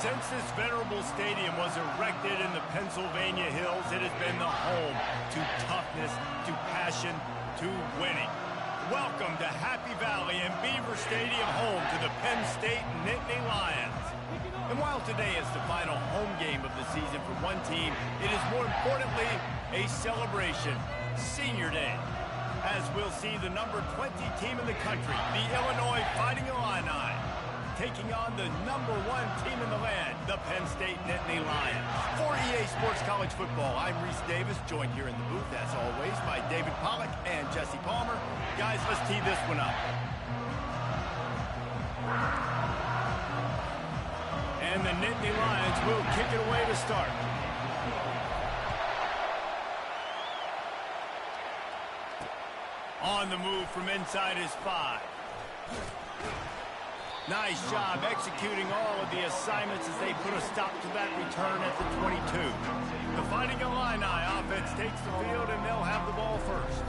Since this venerable stadium was erected in the Pennsylvania Hills, it has been the home to toughness, to passion, to winning. Welcome to Happy Valley and Beaver Stadium, home to the Penn State Nittany Lions. And while today is the final home game of the season for one team, it is more importantly a celebration, Senior Day, as we'll see the number 20 team in the country, the Illinois Fighting Illini, taking on the number 1 team in the land, the Penn State Nittany Lions. For EA Sports College Football, I'm Reese Davis, joined here in the booth, as always, by David Pollack and Jesse Palmer. Guys, let's tee this one up. And the Nittany Lions will kick it away to start. On the move from inside his 5. Nice job executing all of the assignments as they put a stop to that return at the 22. The Fighting Illini offense takes the field, and they'll have the ball first.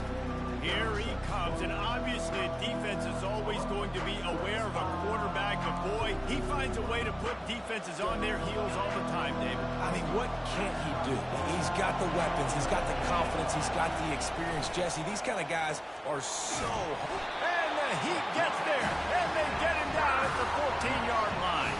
Here he comes, and obviously defense is always going to be aware of a quarterback, but boy, he finds a way to put defenses on their heels all the time, David. I mean, what can't he do? He's got the weapons, he's got the confidence, he's got the experience. Jesse, these kind of guys are so... And the Heat gets there, and they get him down at the 14-yard line.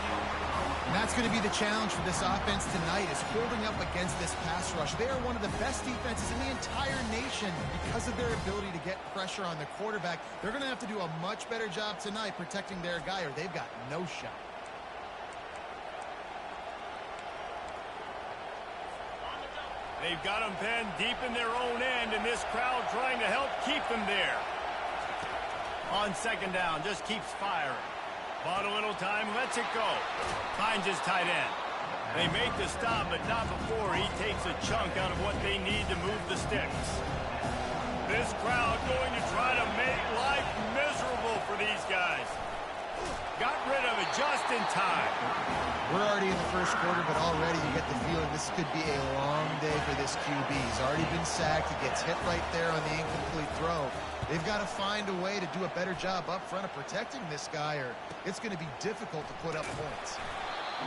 And that's going to be the challenge for this offense tonight, is holding up against this pass rush. They are one of the best defenses in the entire nation because of their ability to get pressure on the quarterback. They're going to have to do a much better job tonight protecting their guy, or they've got no shot. They've got them penned deep in their own end, and this crowd trying to help keep them there. On second down, just keeps firing. Bought a little time, lets it go. Finds his tight end. They make the stop, but not before he takes a chunk out of what they need to move the sticks. This crowd going to try to make life miserable for these guys. Got rid of it just in time. We're already in the first quarter, but already you get the feeling this could be a long day for this QB. He's already been sacked. He gets hit right there on the incomplete throw. They've got to find a way to do a better job up front of protecting this guy, or it's going to be difficult to put up points.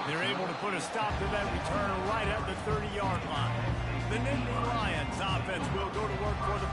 They're able to put a stop to that return right at the 30-yard line. The Nittany Lions offense will go to work for the...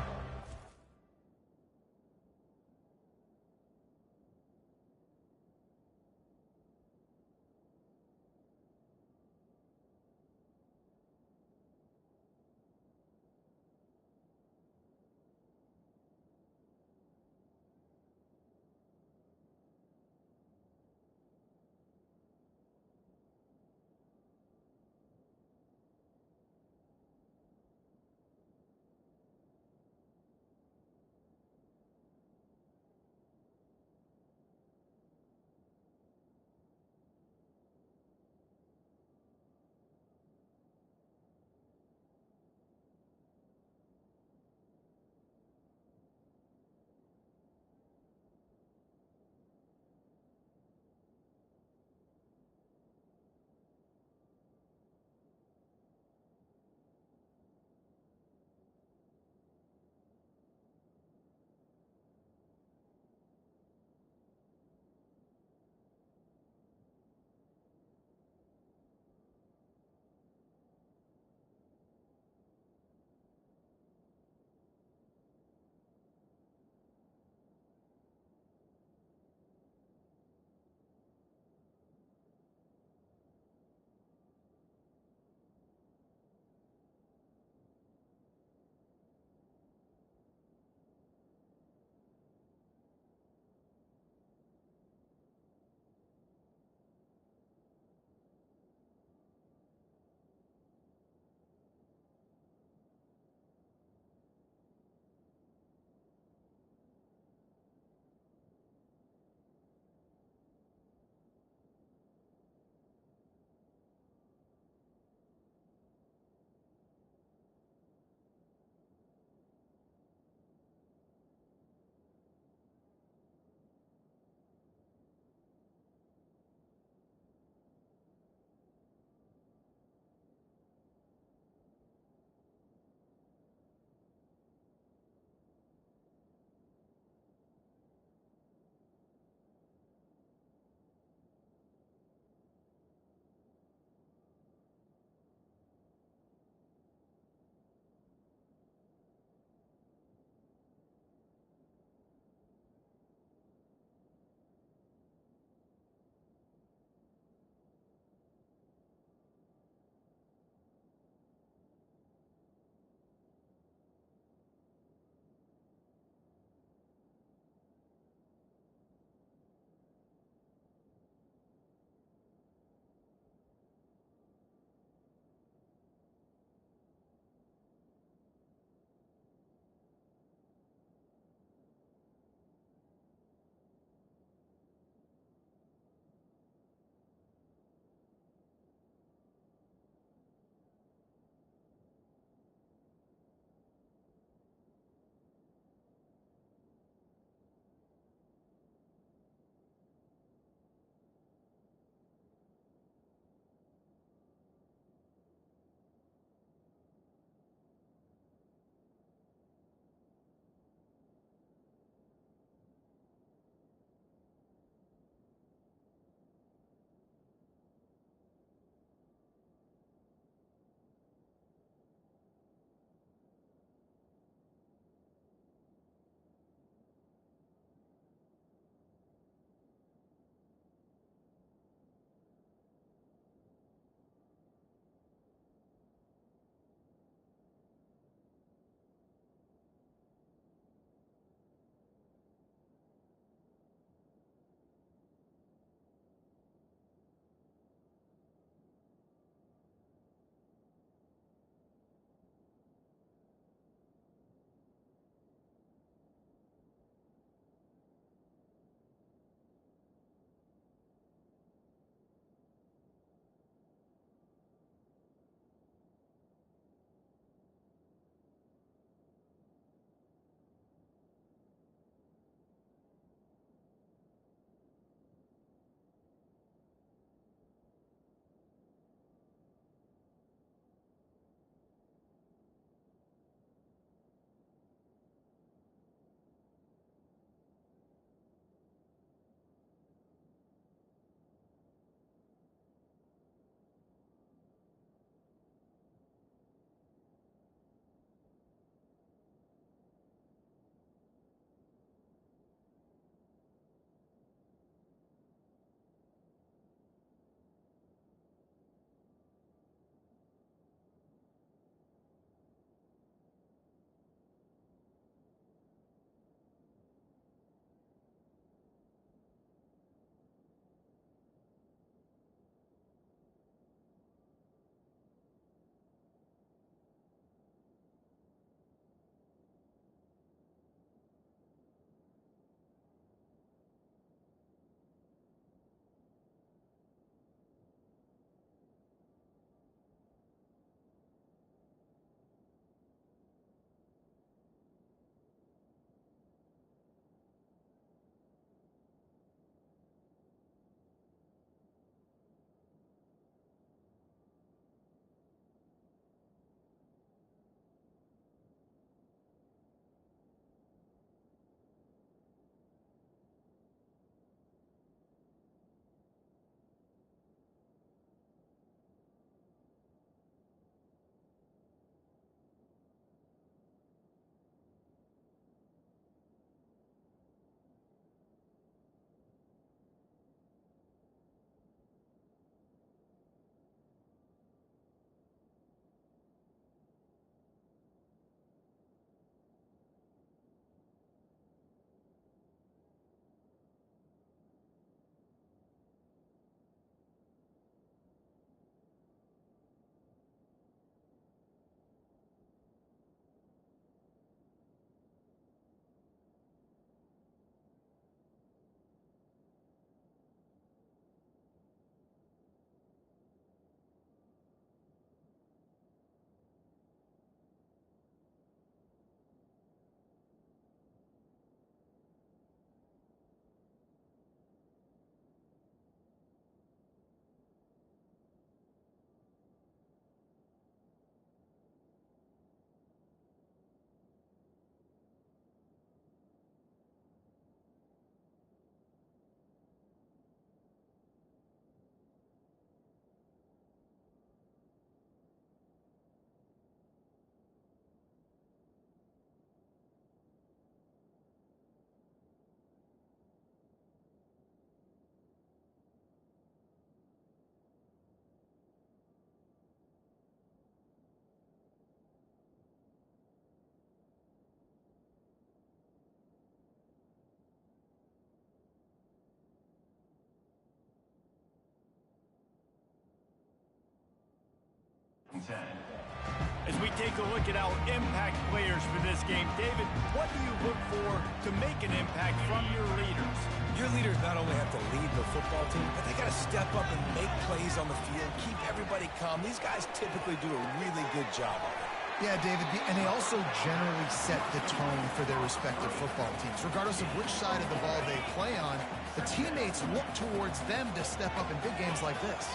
As we take a look at our impact players for this game, David, what do you look for to make an impact from your leaders? Your leaders not only have to lead the football team, but they got to step up and make plays on the field, keep everybody calm. These guys typically do a really good job of it. Yeah, David, and they also generally set the tone for their respective football teams. Regardless of which side of the ball they play on, the teammates look towards them to step up in big games like this.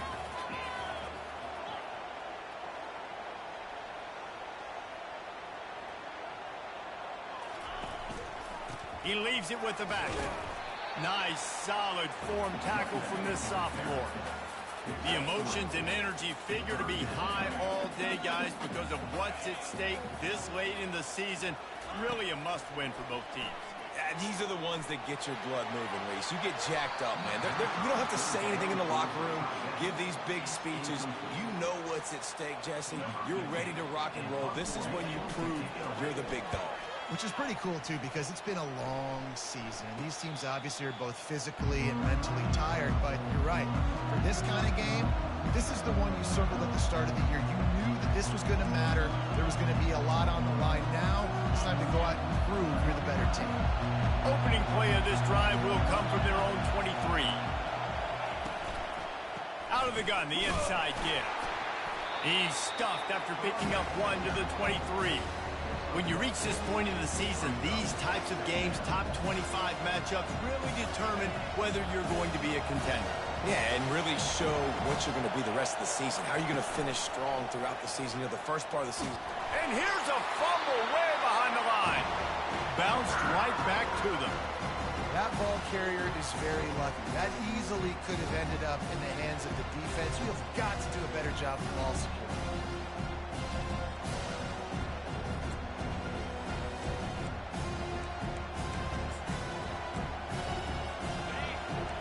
He leaves it with the back. Nice, solid form tackle from this sophomore. The emotions and energy figure to be high all day, guys, because of what's at stake this late in the season. Really a must-win for both teams. These are the ones that get your blood moving, Reese. You get jacked up, man. You don't have to say anything in the locker room, give these big speeches. You know what's at stake, Jesse. You're ready to rock and roll. This is when you prove you're the big dog. Which is pretty cool, too, because it's been a long season. And these teams obviously are both physically and mentally tired, but you're right. For this kind of game, this is the one you circled at the start of the year. You knew that this was going to matter. There was going to be a lot on the line. Now it's time to go out and prove you're the better team. Opening play of this drive will come from their own 23. Out of the gun, the inside give. He's stuffed after picking up one to the 23. When you reach this point in the season, these types of games, top 25 matchups, really determine whether you're going to be a contender. Yeah, and really show what you're going to be the rest of the season. How are you going to finish strong throughout the season, the first part of the season. And here's a fumble way behind the line. Bounced right back to them. That ball carrier is very lucky. That easily could have ended up in the hands of the defense. You have got to do a better job of ball security.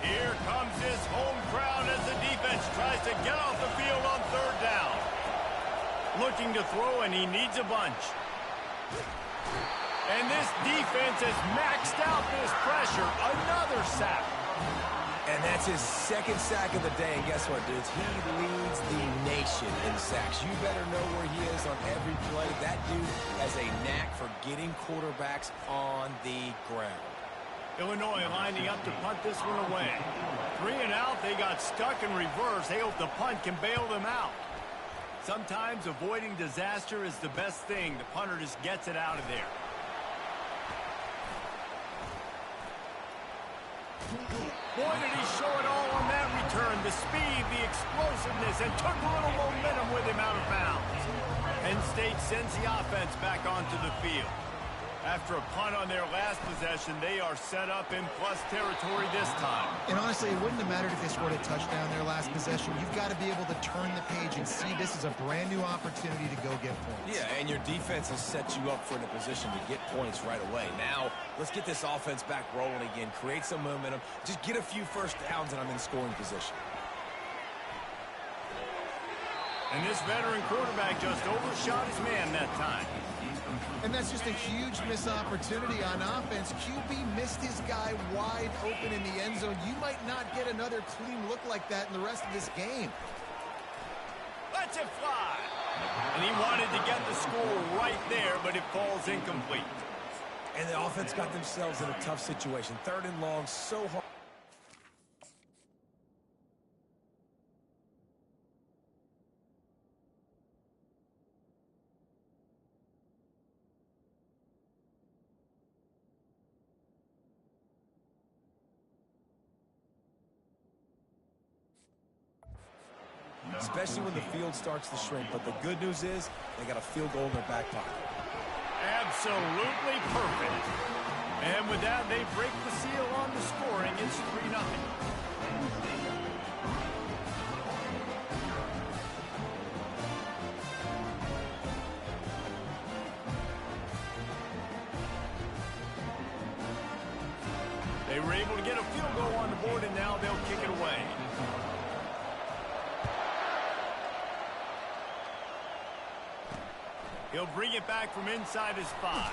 Here comes this home crowd as the defense tries to get off the field on third down. Looking to throw, and he needs a bunch. And this defense has maxed out this pressure. Another sack. And that's his second sack of the day. And guess what, dudes? He leads the nation in sacks. You better know where he is on every play. That dude has a knack for getting quarterbacks on the ground. Illinois lining up to punt this one away. 3 and out, they got stuck in reverse. They hope the punt can bail them out. Sometimes avoiding disaster is the best thing. The punter just gets it out of there. Boy, did he show it all on that return. The speed, the explosiveness, and took a little momentum with him out of bounds. Penn State sends the offense back onto the field. After a punt on their last possession, they are set up in plus territory this time. And honestly, it wouldn't have mattered if they scored a touchdown their last possession. You've got to be able to turn the page and see this is a brand new opportunity to go get points. Yeah, and your defense has set you up for a position to get points right away. Now, let's get this offense back rolling again. Create some momentum. Just get a few first downs, and I'm in scoring position. And this veteran quarterback just overshot his man that time. And that's just a huge missed opportunity on offense. QB missed his guy wide open in the end zone. You might not get another clean look like that in the rest of this game. Lets it fly. And he wanted to get the score right there, but it falls incomplete. And the offense got themselves in a tough situation. 3rd and long, so hard. Especially when the field starts to shrink. But the good news is they got a field goal in their back pocket. Absolutely perfect. And with that, they break the seal on the scoring. It's 3-0. They were able to get a field goal on the board, and now they'll kick it away. He'll bring it back from inside his 5.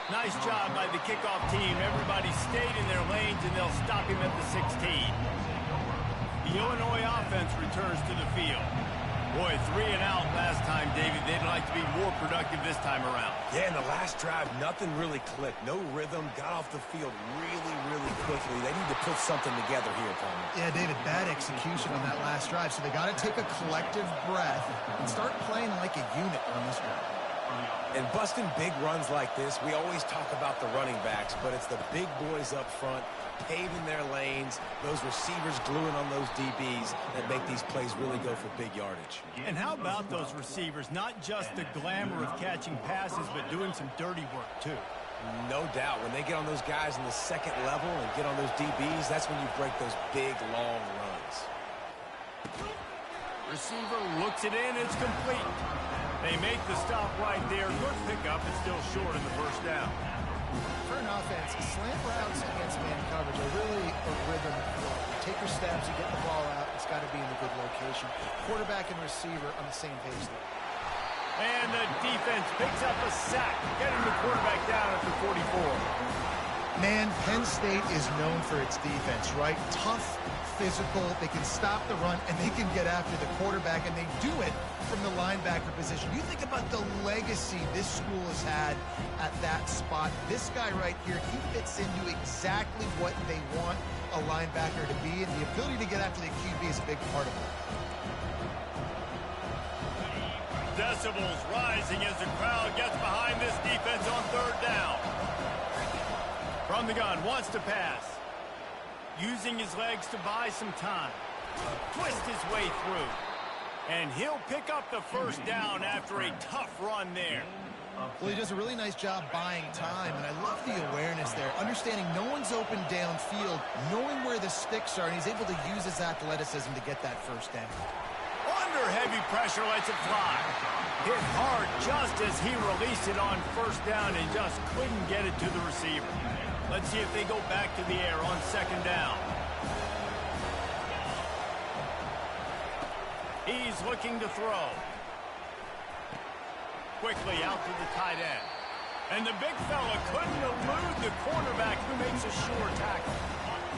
Nice job by the kickoff team. Everybody stayed in their lanes, and they'll stop him at the 16. The Illinois offense returns to the field. Boy, 3 and out last time, David. They'd like to be more productive this time around. Yeah, in the last drive, nothing really clicked. No rhythm, got off the field really quickly. They need to put something together here, Palmer. Yeah, David, bad execution on that last drive. So they got to take a collective breath and start playing like a unit on this one. And busting big runs like this, we always talk about the running backs, but it's the big boys up front, paving their lanes, those receivers gluing on those DBs that make these plays really go for big yardage. And how about those receivers? Not just the glamour of catching passes, but doing some dirty work, too. No doubt. When they get on those guys in the second level and get on those DBs, that's when you break those big, long runs. Receiver looks it in. It's complete. They make the stop right there. Good pickup. It's still short in the first down. For an offense, slant routes against man coverage are really a rhythm flow. Take your steps, you get the ball out. It's got to be in a good location. Quarterback and receiver on the same page there. And the defense picks up a sack, getting the quarterback down at the 44. Man, Penn State is known for its defense, right? Tough, physical, they can stop the run, and they can get after the quarterback, and they do it from the linebacker position. You think about the legacy this school has had at that spot. This guy right here, he fits into exactly what they want a linebacker to be, and the ability to get after the QB is a big part of it. Decibels rising as the crowd gets behind this defense on third down. From the gun, wants to pass. Using his legs to buy some time. Twist his way through. And he'll pick up the first down after a tough run there. Well, he does a really nice job buying time, and I love the awareness there. Understanding no one's open downfield, knowing where the sticks are, and he's able to use his athleticism to get that first down. Under heavy pressure, lets it fly. Hit hard just as he released it on first down and just couldn't get it to the receiver. Let's see if they go back to the air on second down. He's looking to throw. Quickly out to the tight end. And the big fella couldn't elude the cornerback who makes a sure tackle.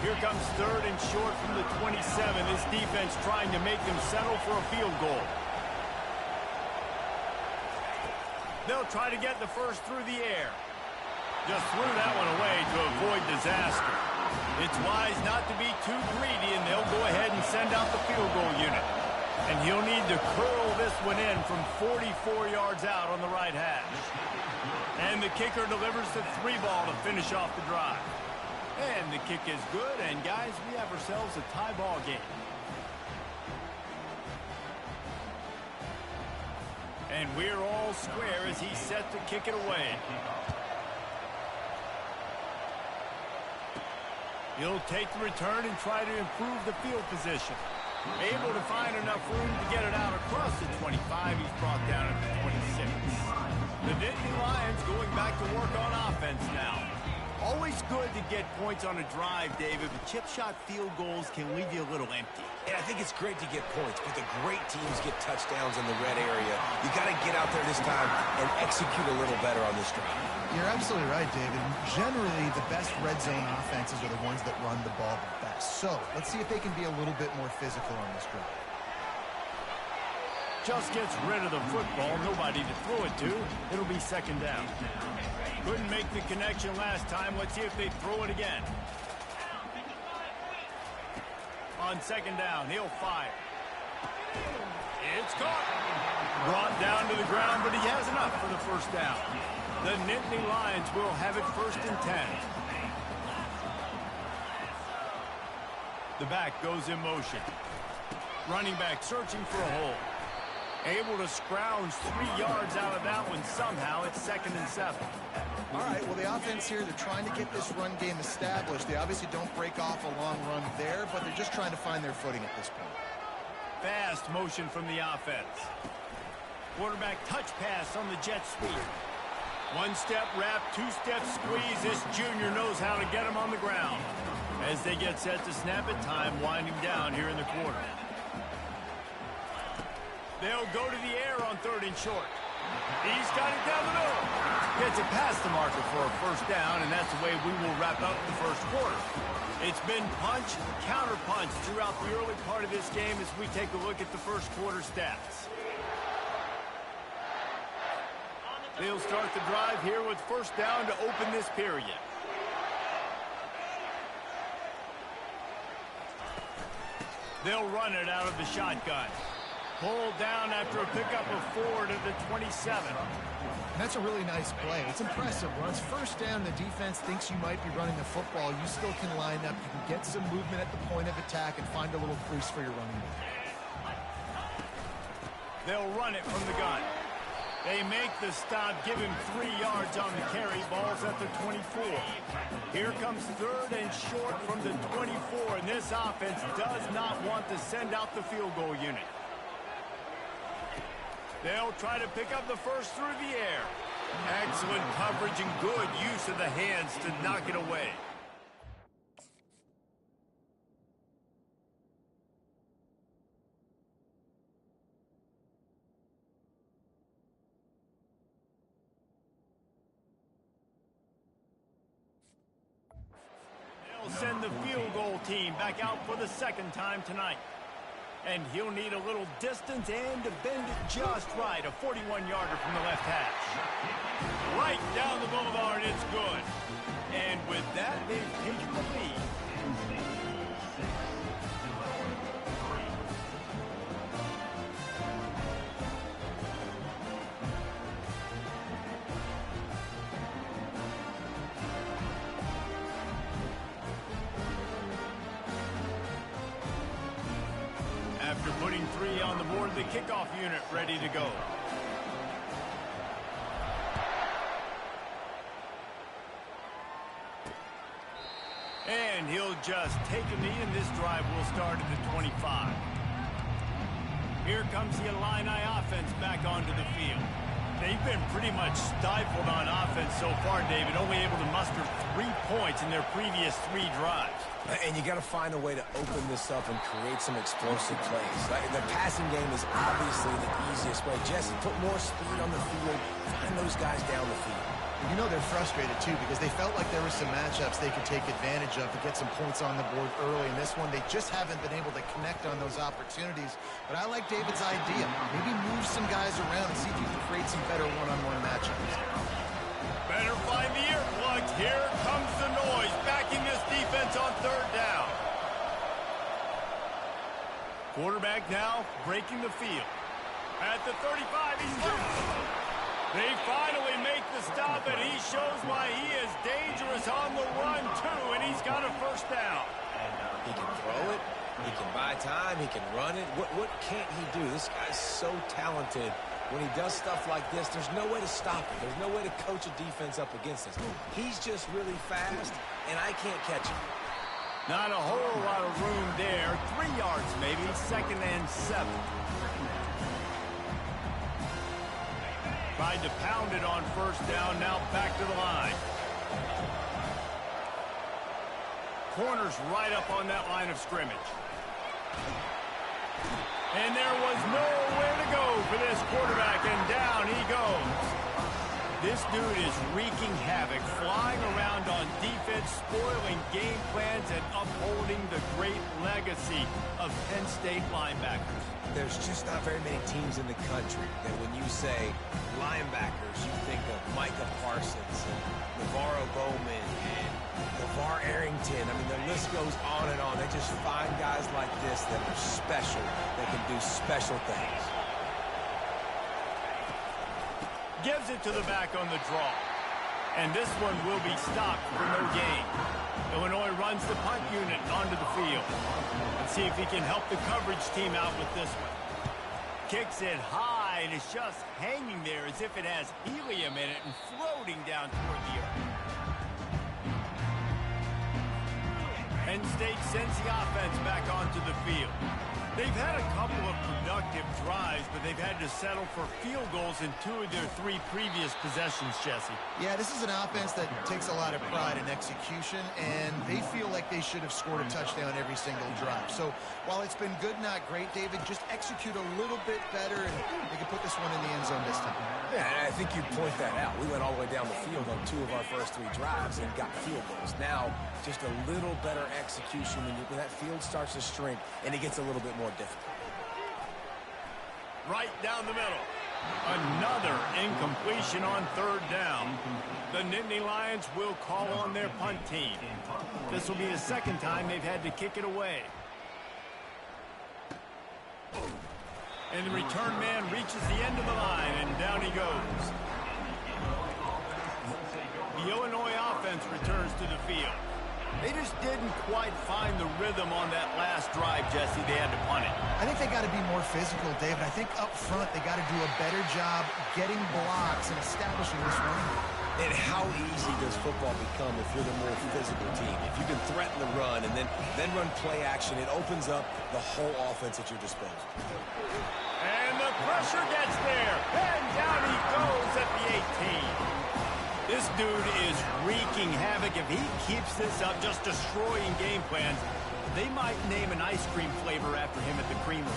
Here comes third and short from the 27. This defense trying to make them settle for a field goal. They'll try to get the first through the air. Just threw that one away to avoid disaster. It's wise not to be too greedy, and they'll go ahead and send out the field goal unit. And he'll need to curl this one in from 44 yards out on the right hash. And the kicker delivers the 3-ball to finish off the drive. And the kick is good, and guys, we have ourselves a tie ball game. And we're all square as he's set to kick it away. He'll take the return and try to improve the field position. Able to find enough room to get it out across the 25. He's brought down at the 26. The Nittany Lions going back to work on offense now. Always good to get points on a drive, David, but chip shot field goals can leave you a little empty. And I think it's great to get points, but the great teams get touchdowns in the red area. You got to get out there this time and execute a little better on this drive. You're absolutely right, David. Generally, the best red zone offenses are the ones that run the ball the best. So, let's see if they can be a little bit more physical on this drive. Just gets rid of the football. Nobody to throw it to. It'll be second down. Couldn't make the connection last time. Let's see if they throw it again. On second down, he'll fire. It's caught. Brought down to the ground, but he has enough for the first down. The Nittany Lions will have it first and 10. The back goes in motion. Running back searching for a hole. Able to scrounge 3 yards out of that one somehow. It's second and 7. All right, well, the offense here, they're trying to get this run game established. They obviously don't break off a long run there, but they're just trying to find their footing at this point. Fast motion from the offense. Quarterback touch pass on the jet sweep. One-step wrap, two-step squeeze. This junior knows how to get him on the ground. As they get set to snap it, time winding down here in the quarter. They'll go to the air on third and short. He's got it down the middle. Gets it past the marker for a first down, and that's the way we will wrap up the first quarter. It's been punch, counter-punch throughout the early part of this game as we take a look at the first quarter stats. They'll start the drive here with first down to open this period. They'll run it out of the shotgun. Pulled down after a pickup of 4 to the 27. That's a really nice play. It's impressive. When it's first down, the defense thinks you might be running the football. You still can line up. You can get some movement at the point of attack and find a little crease for your running back. They'll run it from the gun. They make the stop, give him 3 yards on the carry. Ball's at the 24. Here comes third and short from the 24, and this offense does not want to send out the field goal unit. They'll try to pick up the first through the air. Excellent coverage and good use of the hands to knock it away. They'll send the field goal team back out for the second time tonight. And he'll need a little distance and to bend it just right. A 41-yarder from the left hash. Right down the boulevard, it's good. And with that, they've taken the lead. After putting 3 on the board, the kickoff unit ready to go. And he'll just take a knee, and this drive will start at the 25. Here comes the Illini offense back onto the field. They've been pretty much stifled on offense so far, David, only able to muster 3 points in their previous 3 drives. And you got to find a way to open this up and create some explosive plays. The passing game is obviously the easiest way. Jesse, put more speed on the field. Find those guys down the field. You know they're frustrated, too, because they felt like there were some matchups they could take advantage of to get some points on the board early. In this one, they just haven't been able to connect on those opportunities. But I like David's idea. Maybe move some guys around and see if you can create some better one-on-one matchups. Better find the earplugs. Here comes the noise, backing this defense on third down. Quarterback now breaking the field. At the 35, he's loose. They finally make the stop, and he shows why he is dangerous on the run, too, and he's got a first down. He can throw it. He can buy time. He can run it. What can't he do? This guy's so talented. When he does stuff like this, there's no way to stop it. There's no way to coach a defense up against this. He's just really fast, and I can't catch him. Not a whole lot of room there. 3 yards maybe, 2nd and 7. Tried to pound it on first down, now back to the line. Corner's right up on that line of scrimmage. And there was nowhere to go for this quarterback, and down he goes. This dude is wreaking havoc, flying around on defense, spoiling game plans, and upholding the great legacy of Penn State linebackers. There's just not very many teams in the country that when you say linebackers, you think of Micah Parsons and Navarro Bowman and LeVar Arrington. I mean, the list goes on and on. They just find guys like this that are special, that can do special things. Gives it to the back on the draw. And this one will be stopped for no gain. Illinois runs the punt unit onto the field. Let's see if he can help the coverage team out with this one. Kicks it high, and it's just hanging there as if it has helium in it and floating down toward the earth. Penn State sends the offense back onto the field. They've had a couple of productive drives, but they've had to settle for field goals in 2 of their 3 previous possessions, Jesse. Yeah, this is an offense that takes a lot of pride in execution, and they feel like they should have scored a touchdown every single drive. So while it's been good, not great, David, just execute a little bit better, and they can put this one in the end zone this time. Yeah, and I think you point that out. We went all the way down the field on 2 of our first 3 drives and got field goals. Now, just a little better execution when that field starts to shrink and it gets a little bit more difficult. Right down the middle. Another incompletion on 3rd down. The Nittany Lions will call on their punt team. This will be the 2nd time they've had to kick it away. And the return man reaches the end of the line, and down he goes. The Illinois offense returns to the field. They just didn't quite find the rhythm on that last drive, Jesse. They had to punt it. I think they got to be more physical, David. I think up front they got to do a better job getting blocks and establishing this running. And how easy does football become if you're the more physical team? If you can threaten the run and then run play action, it opens up the whole offense at your disposal. And the pressure gets there. And down he goes at the 18. This dude is wreaking havoc. If he keeps this up, just destroying game plans, they might name an ice cream flavor after him at the creamery.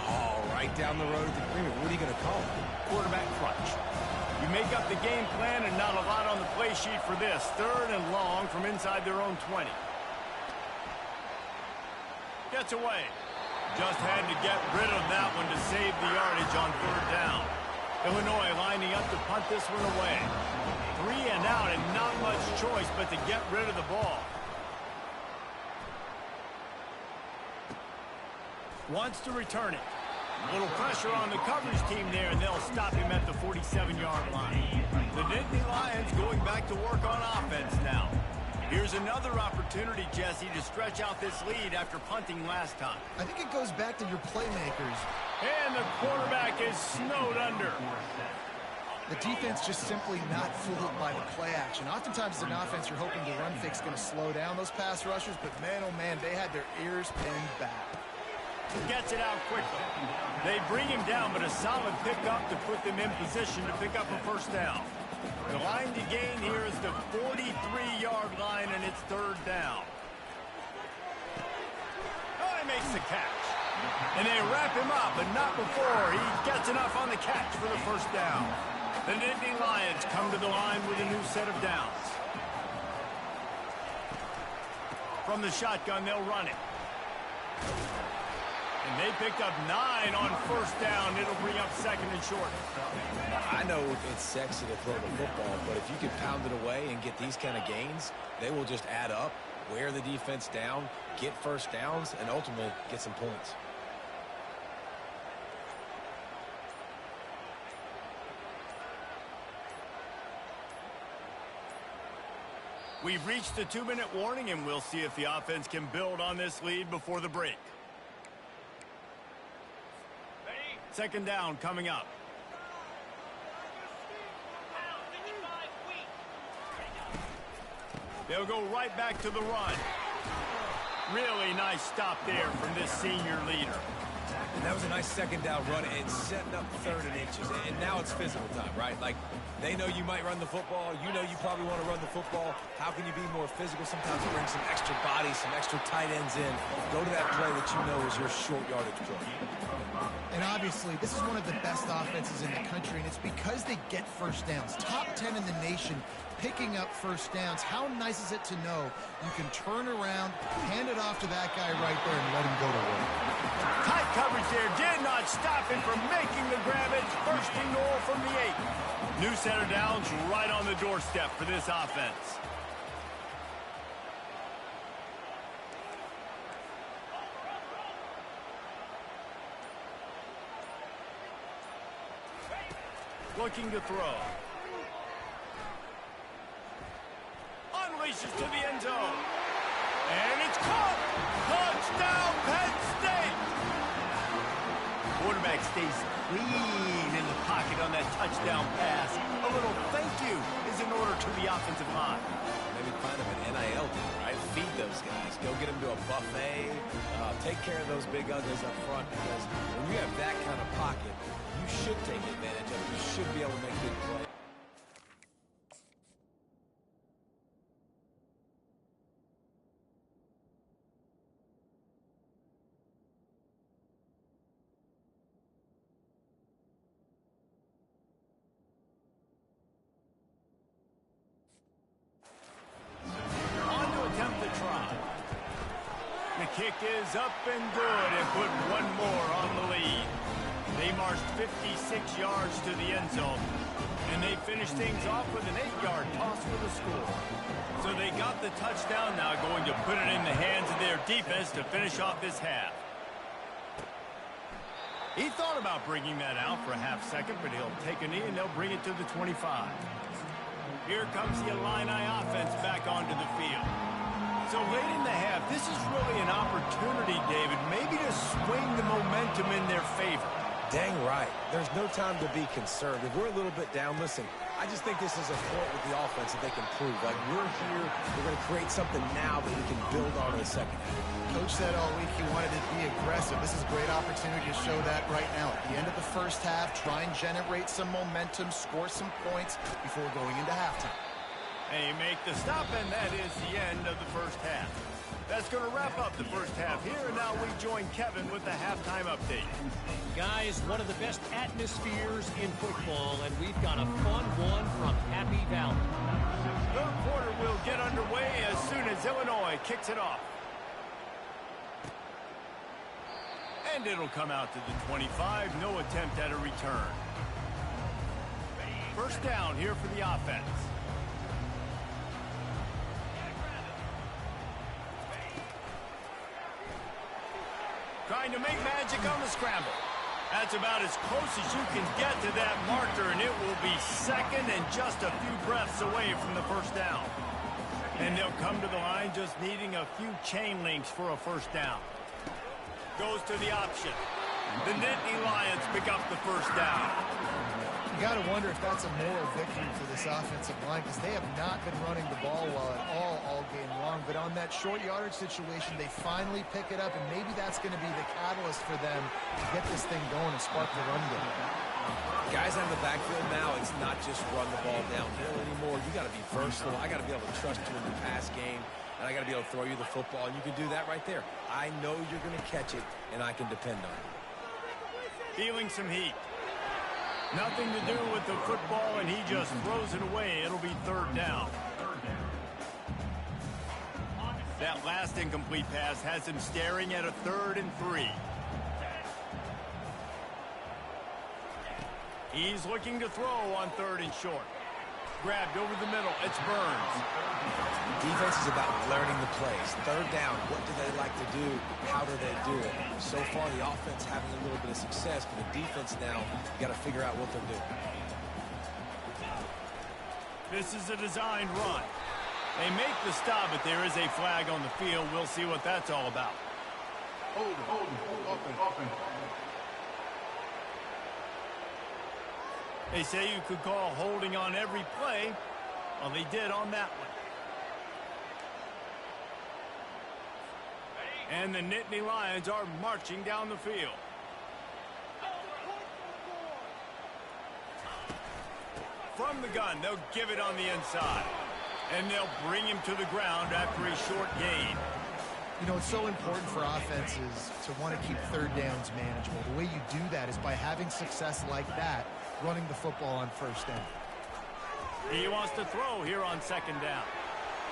Oh, right down the road at the creamery. What are you going to call it? Quarterback crunch. You make up the game plan and not a lot on the play sheet for this. 3rd and long from inside their own 20. Gets away. Just had to get rid of that one to save the yardage on 3rd down. Illinois lining up to punt this one away. 3 and out and not much choice but to get rid of the ball. Wants to return it. A little pressure on the coverage team there, and they'll stop him at the 47-yard line. The Nittany Lions going back to work on offense now. Here's another opportunity, Jesse, to stretch out this lead after punting last time. I think it goes back to your playmakers. And the quarterback is snowed under. The defense just simply not fooled by the play action. Oftentimes as an offense, you're hoping the run fix is going to slow down those pass rushers, but man, oh man, they had their ears pinned back. Gets it out quickly. They bring him down, but a solid pickup to put them in position to pick up a 1st down. The line to gain here is the 43-yard line, and it's 3rd down. Oh, he makes the catch. And they wrap him up, but not before he gets enough on the catch for the 1st down. The Nittany Lions come to the line with a new set of downs. From the shotgun, they'll run it. And they picked up 9 on 1st down. It'll bring up 2nd and short. I know it's sexy to throw the football, but if you can pound it away and get these kind of gains, they will just add up, wear the defense down, get 1st downs, and ultimately get some points. We've reached the 2-minute warning, and we'll see if the offense can build on this lead before the break. 2nd down coming up. They'll go right back to the run. Really nice stop there from this senior leader. And that was a nice 2nd down run and setting up 3rd and inches. And now it's physical time, right? Like, they know you might run the football. You know you probably want to run the football. How can you be more physical? Sometimes you bring some extra bodies, some extra tight ends in. Go to that play that you know is your short yardage play. And obviously, this is one of the best offenses in the country, and it's because they get 1st downs. Top 10 in the nation picking up 1st downs. How nice is it to know you can turn around, hand it off to that guy right there, and let him go to work. Tight coverage there did not stop him from making the grab. It's 1st and goal from the 8. New set of downs right on the doorstep for this offense. Looking to throw. Unleashes to the end zone. And it's caught. Touchdown, Penn State. Quarterback stays clean in the pocket on that touchdown pass. A little thank you is in order to the offensive line. Maybe kind of an NIL deal, right? feed those guys. Go get them to a buffet. Take care of those big uglies up front, because when you have that kind of pocket, you should take advantage of it. You should be able to make big plays. The kick is up and good and put one more on the lead. They marched 56 yards to the end zone, and they finished things off with an 8-yard toss for the score. So they got the touchdown, now going to put it in the hands of their defense to finish off this half. He thought about bringing that out for a half second, but he'll take a knee and they'll bring it to the 25. Here comes the Illini offense back onto the field. So late in the half, this is really an opportunity, David, maybe to swing the momentum in their favor. Dang right. There's no time to be concerned. If we're a little bit down, listen, I just think this is a point with the offense that they can prove. Like, we're here, we're going to create something now that we can build on in the second half. Coach said all week he wanted to be aggressive. This is a great opportunity to show that right now. At the end of the first half, try and generate some momentum, score some points before going into halftime. They make the stop, and that is the end of the first half. That's going to wrap up the first half here, and now we join Kevin with the halftime update. Guys, one of the best atmospheres in football, and we've got a fun one from Happy Valley. Third quarter will get underway as soon as Illinois kicks it off. And it'll come out to the 25, no attempt at a return. First down here for the offense. Trying to make magic on the scramble. That's about as close as you can get to that marker, and it will be second and just a few breaths away from the first down. And they'll come to the line just needing a few chain links for a first down. Goes to the option. The Nittany Lions pick up the first down. You got to wonder if that's a moral victory for this offensive line, because they have not been running the ball well at all game long. But on that short yardage situation, they finally pick it up, and maybe that's going to be the catalyst for them to get this thing going and spark the run game. Guys out of the backfield now, it's not just run the ball downhill anymore. You got to be versatile. I got to be able to trust you in the pass game, and I got to be able to throw you the football, and you can do that right there. I know you're going to catch it, and I can depend on it. Feeling some heat. Nothing to do with the football, and he just throws it away. It'll be third down. That last incomplete pass has him staring at a 3rd and 3. He's looking to throw on 3rd and short. Grabbed over the middle. It's Burns. Defense is about learning the plays. Third down, what do they like to do? How do they do it? So far, the offense having a little bit of success, but the defense now, you got to figure out what they're doing. This is a designed run. They make the stop, but there is a flag on the field. We'll see what that's all about. Hold, open. They say you could call holding on every play. Well, they did on that one. And the Nittany Lions are marching down the field. From the gun, they'll give it on the inside. And they'll bring him to the ground after a short gain. You know, it's so important for offenses to want to keep third downs manageable. The way you do that is by having success like that, running the football on first down. He wants to throw here on second down.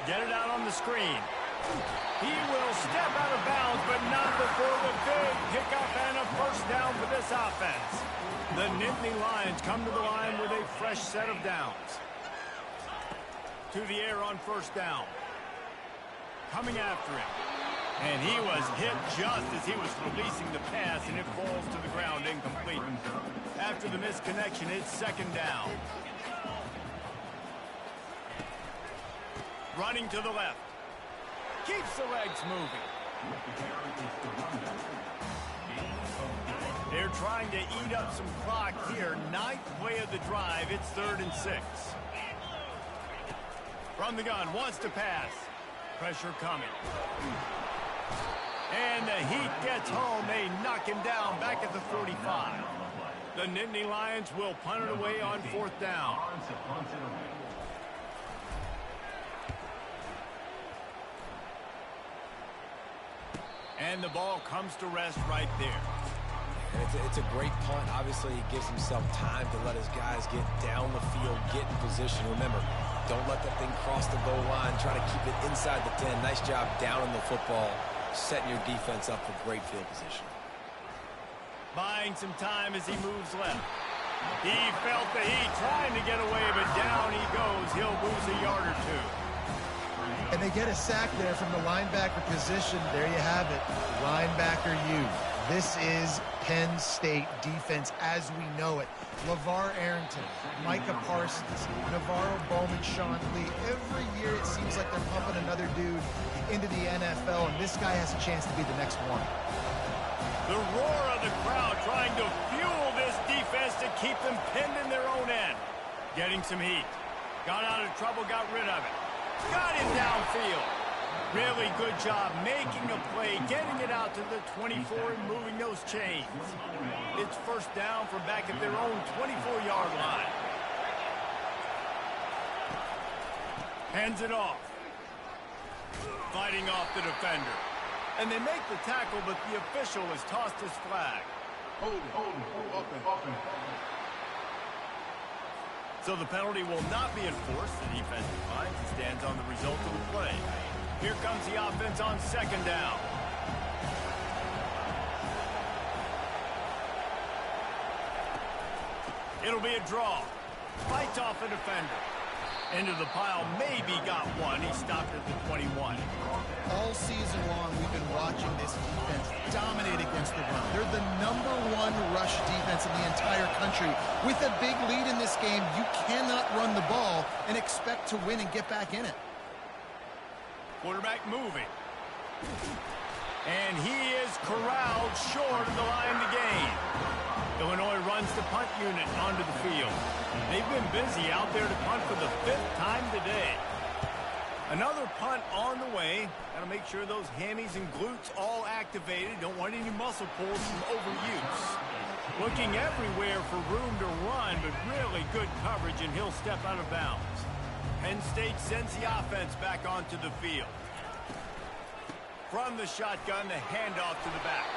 Get it out on the screen. He will step out of bounds, but not before the big pickup and a first down for this offense. The Nittany Lions come to the line with a fresh set of downs. To the air on first down. Coming after him. And he was hit just as he was releasing the pass, and it falls to the ground incomplete. After the misconnection, it's second down. Running to the left. Keeps the legs moving. They're trying to eat up some clock here. 9th play of the drive. It's 3rd and 6. From the gun, wants to pass. Pressure coming. And the Heat gets home. They knock him down back at the 45. The Nittany Lions will punt it away on 4th down. And the ball comes to rest right there. And it's a great punt. Obviously, he gives himself time to let his guys get down the field, get in position. Remember, don't let that thing cross the goal line. Try to keep it inside the 10. Nice job down in the football, setting your defense up for great field position. Buying some time as he moves left. He felt the heat trying to get away, but down he goes. He'll lose a yard or two. And they get a sack there from the linebacker position. There you have it. Linebacker U. This is Penn State defense as we know it. LeVar Arrington, Micah Parsons, Navarro Bowman, Sean Lee. Every year it seems like they're pumping another dude into the NFL, and this guy has a chance to be the next one. The roar of the crowd trying to fuel this defense to keep them pinned in their own end. Getting some heat. Got out of trouble, got rid of it. Got him downfield. Really good job making a play, getting it out to the 24 and moving those chains. It's 1st down from back at their own 24-yard line. Hands it off. Fighting off the defender. And they make the tackle, but the official has tossed his flag. Hold it, offense. So the penalty will not be enforced. The defense declines and stands on the result of the play. Here comes the offense on 2nd down. It'll be a draw. Fights off a defender. Into the pile, maybe got one. He stopped at the 21. All season long, we've been watching this defense dominate against the run. They're the #1 rush defense in the entire country. With a big lead in this game, you cannot run the ball and expect to win and get back in it. Quarterback moving. And he is corralled short of the line to gain. Illinois runs the punt unit onto the field. They've been busy out there to punt for the 5th time today. Another punt on the way. Got to make sure those hammies and glutes all activated. Don't want any muscle pulls from overuse. Looking everywhere for room to run, but really good coverage, and he'll step out of bounds. Penn State sends the offense back onto the field. From the shotgun, the handoff to the back.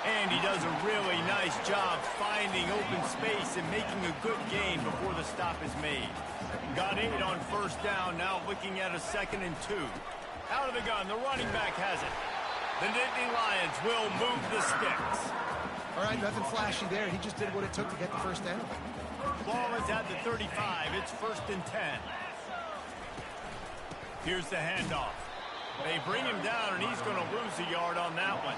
And he does a really nice job finding open space and making a good gain before the stop is made. Got 8 on 1st down, now looking at a 2nd and 2. Out of the gun, the running back has it. The Nittany Lions will move the sticks. All right, nothing flashy there. He just did what it took to get the 1st down. Ball is at the 35. It's 1st and 10. Here's the handoff. They bring him down, and he's going to lose a yard on that one.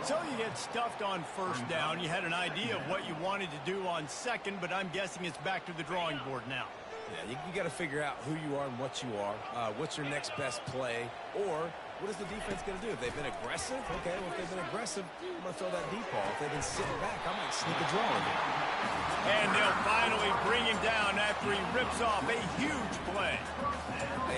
So you get stuffed on 1st down. You had an idea of what you wanted to do on 2nd, but I'm guessing it's back to the drawing board now. Yeah, you got to figure out who you are and what you are. What's your next best play? Or what is the defense going to do? If they've been aggressive, okay, well, if they've been aggressive, I'm going to throw that deep ball. If they've been sitting back, I might sneak a draw in there. And they'll finally bring him down after he rips off a huge play.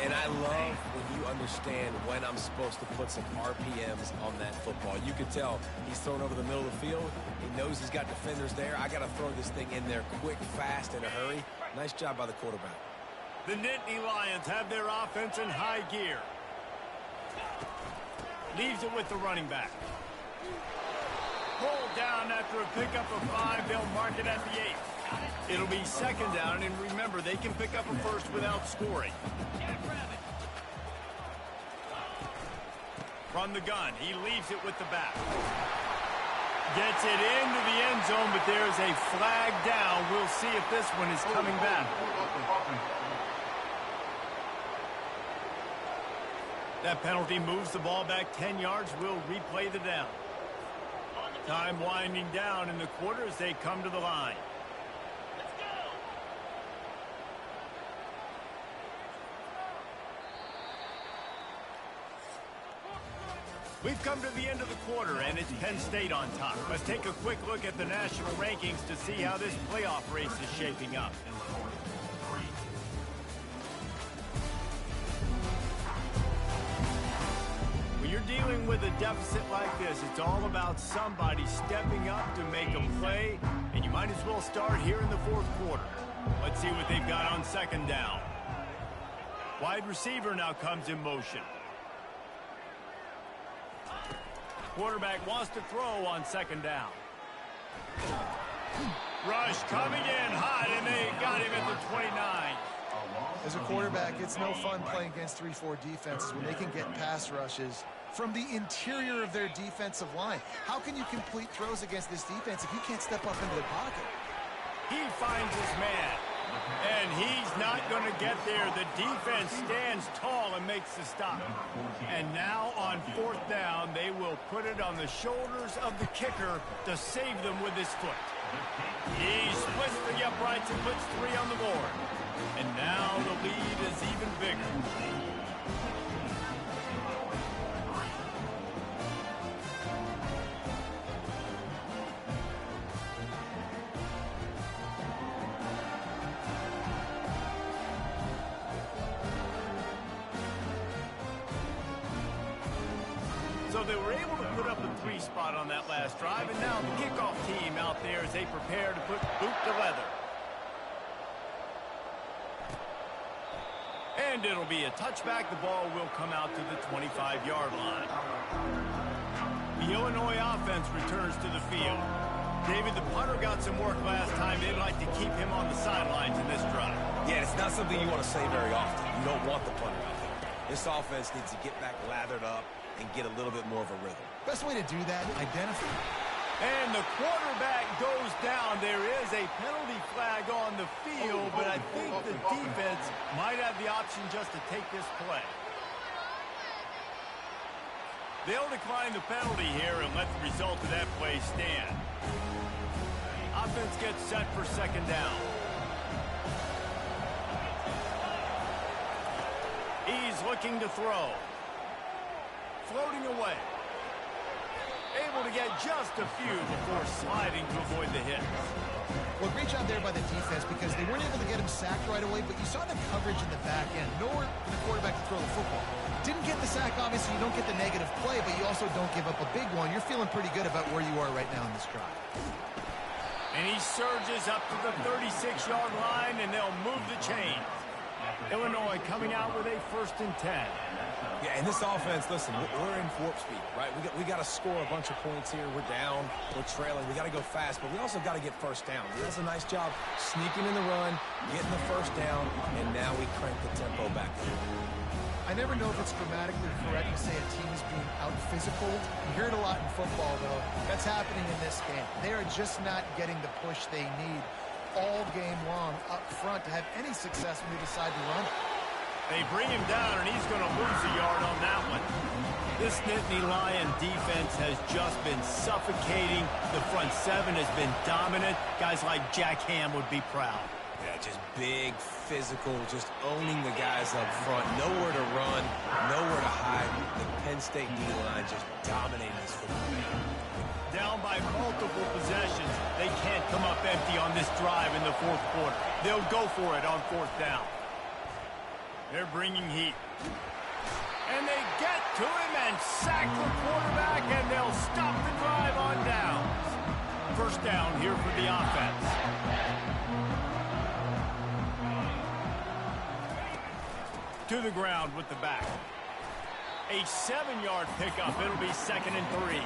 And I love when you understand when I'm supposed to put some RPMs on that football. You can tell he's thrown over the middle of the field. He knows he's got defenders there. I got to throw this thing in there quick, fast, in a hurry. Nice job by the quarterback. The Nittany Lions have their offense in high gear. Leaves it with the running back. Pulled down after a pickup of 5. They'll mark it at the 8. It'll be 2nd down, and remember, they can pick up a 1st without scoring. From the gun, he leaves it with the back. Gets it into the end zone, but there's a flag down. We'll see if this one is coming back. That penalty moves the ball back 10 yards. We'll replay the down. Time winding down in the quarter as they come to the line. We've come to the end of the quarter, and it's Penn State on top. Let's take a quick look at the national rankings to see how this playoff race is shaping up. Even with a deficit like this, it's all about somebody stepping up to make a play, and you might as well start here in the fourth quarter. Let's see what they've got on second down. Wide receiver now comes in motion. Quarterback wants to throw on second down. Rush coming in hot, and they got him at the 29. As a quarterback, it's no fun playing against 3-4 defenses when they can get pass rushes from the interior of their defensive line. How can you complete throws against this defense if you can't step up into the pocket? He finds his man, and he's not going to get there. The defense stands tall and makes the stop. And now on fourth down, they will put it on the shoulders of the kicker to save them with his foot. He splits the uprights and puts 3 on the board. And now the lead is even bigger. So they were able to put up a 3 spot on that last drive, and now the kickoff team out there as they prepare to put boot to leather. And it'll be a touchback. The ball will come out to the 25-yard line. The Illinois offense returns to the field. David, the punter got some work last time. They'd like to keep him on the sidelines in this drive. Yeah, it's not something you want to say very often. You don't want the punter out there. This offense needs to get back lathered up and get a little bit more of a rhythm. Best way to do that, identify. And the quarterback goes down. There is a penalty flag on the field, but I think the defense might have the option just to take this play. They'll decline the penalty here and let the result of that play stand. Offense gets set for second down. He's looking to throw. Floating away. Able to get just a few before sliding to avoid the hit. Well, great job there by the defense because they weren't able to get him sacked right away, but you saw the coverage in the back end. Nowhere for the quarterback to throw the football. Didn't get the sack, obviously. You don't get the negative play, but you also don't give up a big one. You're feeling pretty good about where you are right now in this drive. And he surges up to the 36-yard line, and they'll move the chain. Illinois coming out with a 1st and 10. Yeah, and this offense, listen, we're in warp speed, right? We got to score a bunch of points here. We're down. We're trailing. We got to go fast, but we also got to get first down. He does a nice job sneaking in the run, getting the first down, and now we crank the tempo back in. I never know if it's grammatically correct to say a team is being out-physical. You hear it a lot in football, though. That's happening in this game. They are just not getting the push they need all game long up front to have any success when they decide to run it. They bring him down, and he's going to lose a yard on that one. This Nittany Lion defense has just been suffocating. The front 7 has been dominant. Guys like Jack Ham would be proud. Yeah, just big, physical, just owning the guys up front. Nowhere to run, nowhere to hide. The Penn State D-line just dominating this football game. Down by multiple possessions. They can't come up empty on this drive in the fourth quarter. They'll go for it on 4th down. They're bringing heat. And they get to him and sack the quarterback, and they'll stop the drive on downs. 1st down here for the offense. To the ground with the back. A 7-yard pickup. It'll be 2nd and 3.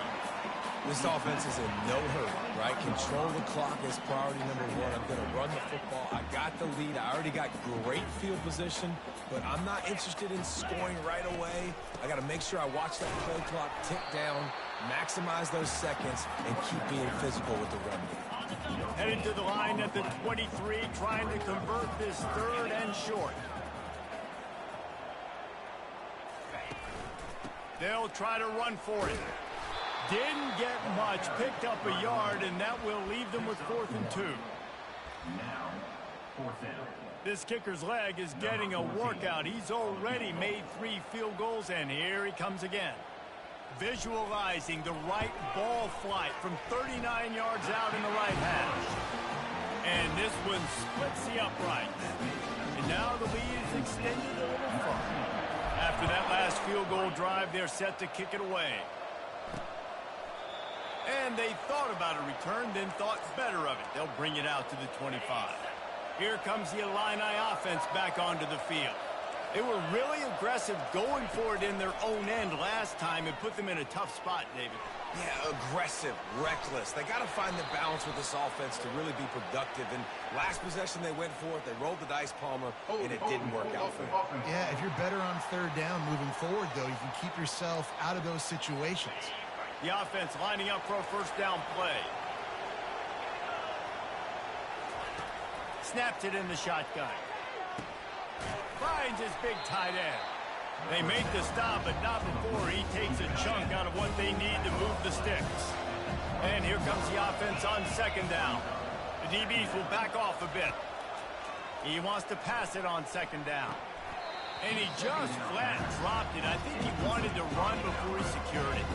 This offense is in no hurry, right? Control the clock is priority number 1. I'm going to run the football. I got the lead. I already got great field position, but I'm not interested in scoring right away. I got to make sure I watch that play clock tick down, maximize those seconds, and keep being physical with the run game. Headed to the line at the 23, trying to convert this 3rd and short. They'll try to run for it. Didn't get much, picked up a yard, and that will leave them with 4th and 2. Now, 4th down. This kicker's leg is getting a workout. He's already made 3 field goals, and here he comes again. Visualizing the right ball flight from 39 yards out in the right hash. And this one splits the uprights. And now the lead is extended a little further. After that last field goal drive, they're set to kick it away. And they thought about a return, then thought better of it. They'll bring it out to the 25. Here comes the Illini offense back onto the field. They were really aggressive going for it in their own end last time and put them in a tough spot, David. Yeah, aggressive, reckless. They got to find the balance with this offense to really be productive. And last possession they went for it, they rolled the dice, Palmer, and it didn't work out for them. Yeah, if you're better on third down moving forward, though, you can keep yourself out of those situations. The offense lining up for a first down play. Snaps it in the shotgun. Finds his big tight end. They make the stop, but not before he takes a chunk out of what they need to move the sticks. And here comes the offense on second down. The DBs will back off a bit. He wants to pass it on second down. And he just flat dropped it. I think he wanted to run before he secured it.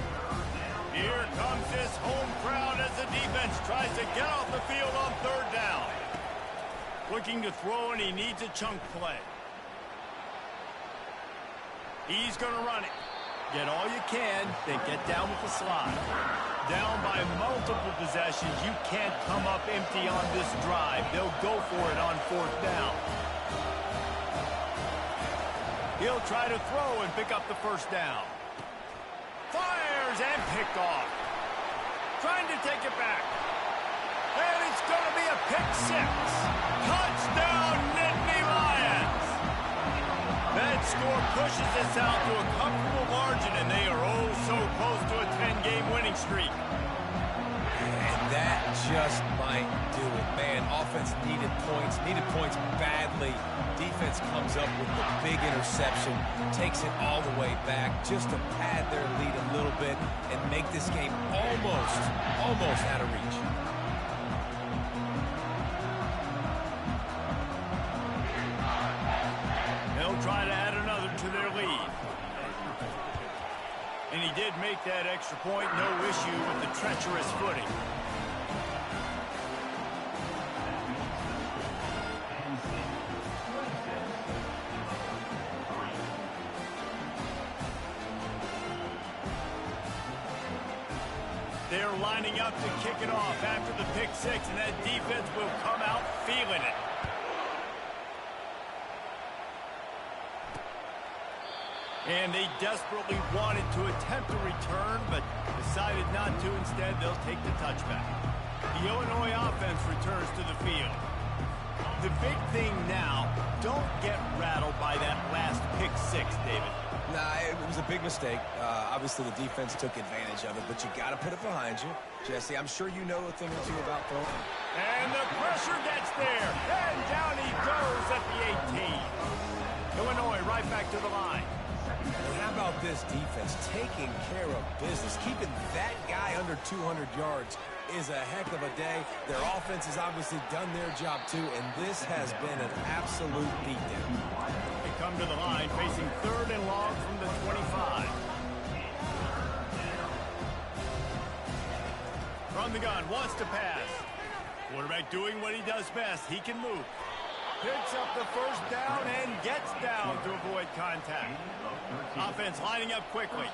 Here comes this home crowd as the defense tries to get off the field on third down. Looking to throw, and he needs a chunk play. He's going to run it. Get all you can, then get down with the slide. Down by multiple possessions. You can't come up empty on this drive. They'll go for it on fourth down. He'll try to throw and pick up the first down. Fires and picked off. Trying to take it back. And it's going to be a pick six. Touchdown, Nittany Lions. That score pushes us out to a comfortable margin, and they are oh so close to a 10-game winning streak. And that just might do it. Man, offense needed points badly. Defense comes up with the big interception, takes it all the way back just to pad their lead a little bit and make this game almost out of reach. They'll try to add another to their lead. And he did make that extra point, no issue with the treacherous footing. They're lining up to kick it off after the pick six, and that defense will come out feeling it. And they desperately wanted to attempt a return, but decided not to. Instead, they'll take the touchback. The Illinois offense returns to the field. The big thing now, don't get rattled by that last pick six, David. Nah, it was a big mistake. Obviously, the defense took advantage of it, but you got to put it behind you. Jesse, I'm sure you know a thing or two about throwing. And the pressure gets there. And down he goes at the 18. Illinois right back to the line. And how about this defense taking care of business? Keeping that guy under 200 yards is a heck of a day. Their offense has obviously done their job too, and this has been an absolute beatdown. They come to the line facing third and long from the 25. From the gun, wants to pass. Quarterback doing what he does best. He can move. Picks up the first down and gets down to avoid contact. Offense lining up quickly.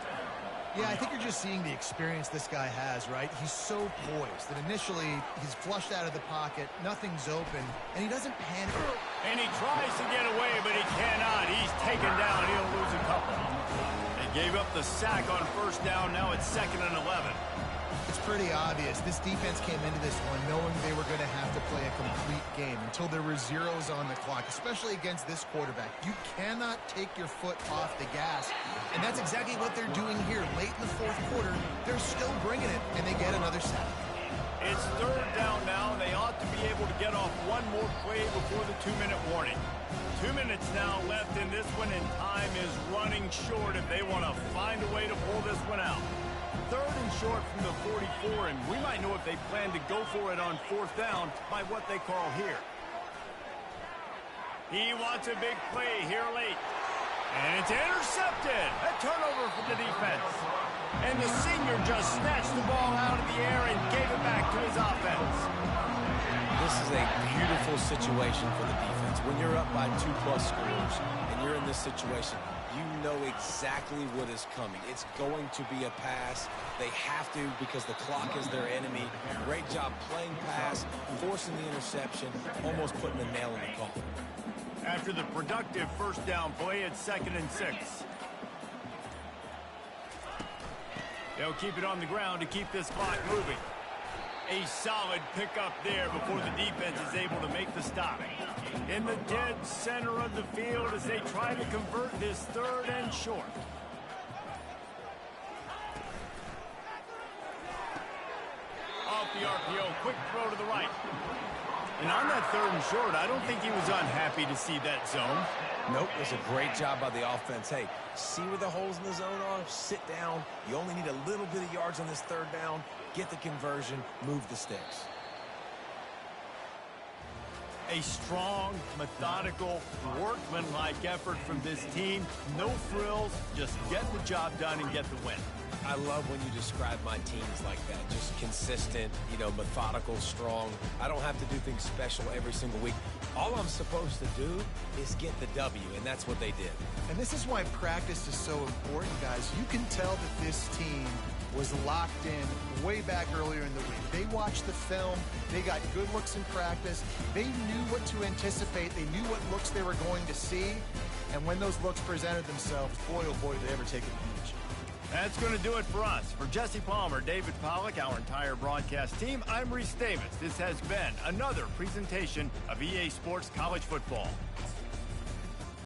Yeah, I think you're just seeing the experience this guy has, right? He's so poised that initially he's flushed out of the pocket, nothing's open, and he doesn't panic. And he tries to get away, but he cannot. He's taken down. He'll lose a couple. They gave up the sack on first down. Now it's 2nd and 11. It's pretty obvious. This defense came into this one knowing they were going to have to play a complete game until there were zeros on the clock, especially against this quarterback. You cannot take your foot off the gas, and that's exactly what they're doing here. Late in the fourth quarter, they're still bringing it, and they get another sack. It's third down now, and they ought to be able to get off one more play before the 2-minute warning. 2 minutes now left in this one, and time is running short if they want to find a way to pull this one out. Third and short from the 44, and we might know if they plan to go for it on fourth down by what they call here. He wants a big play here late. And it's intercepted. A turnover for the defense. And the senior just snatched the ball out of the air and gave it back to his offense. This is a beautiful situation for the defense. When you're up by 2+ scores and you're in this situation, you know exactly what is coming. It's going to be a pass. They have to because the clock is their enemy. Great job playing pass, forcing the interception, almost putting the nail in the coffin. After the productive first down play, it's 2nd and 6. They'll keep it on the ground to keep this clock moving. A solid pickup there before the defense is able to make the stop. In the dead center of the field as they try to convert this 3rd and short. Off the RPO, quick throw to the right. And on that 3rd and short, I don't think he was unhappy to see that zone. Nope, it was a great job by the offense. Hey, see where the holes in the zone are? Sit down. You only need a little bit of yards on this 3rd down. Get the conversion, move the sticks. A strong, methodical, workmanlike effort from this team. No frills, just get the job done and get the win. I love when you describe my teams like that. Just consistent, methodical, strong. I don't have to do things special every single week. All I'm supposed to do is get the W, and that's what they did. And this is why practice is so important, guys. You can tell that this team was locked in way back earlier in the week. They watched the film. They got good looks in practice. They knew what to anticipate. They knew what looks they were going to see. And when those looks presented themselves, boy, oh boy, did they ever take advantage. That's going to do it for us. For Jesse Palmer, David Pollack, our entire broadcast team, I'm Reese Davis. This has been another presentation of EA Sports College Football.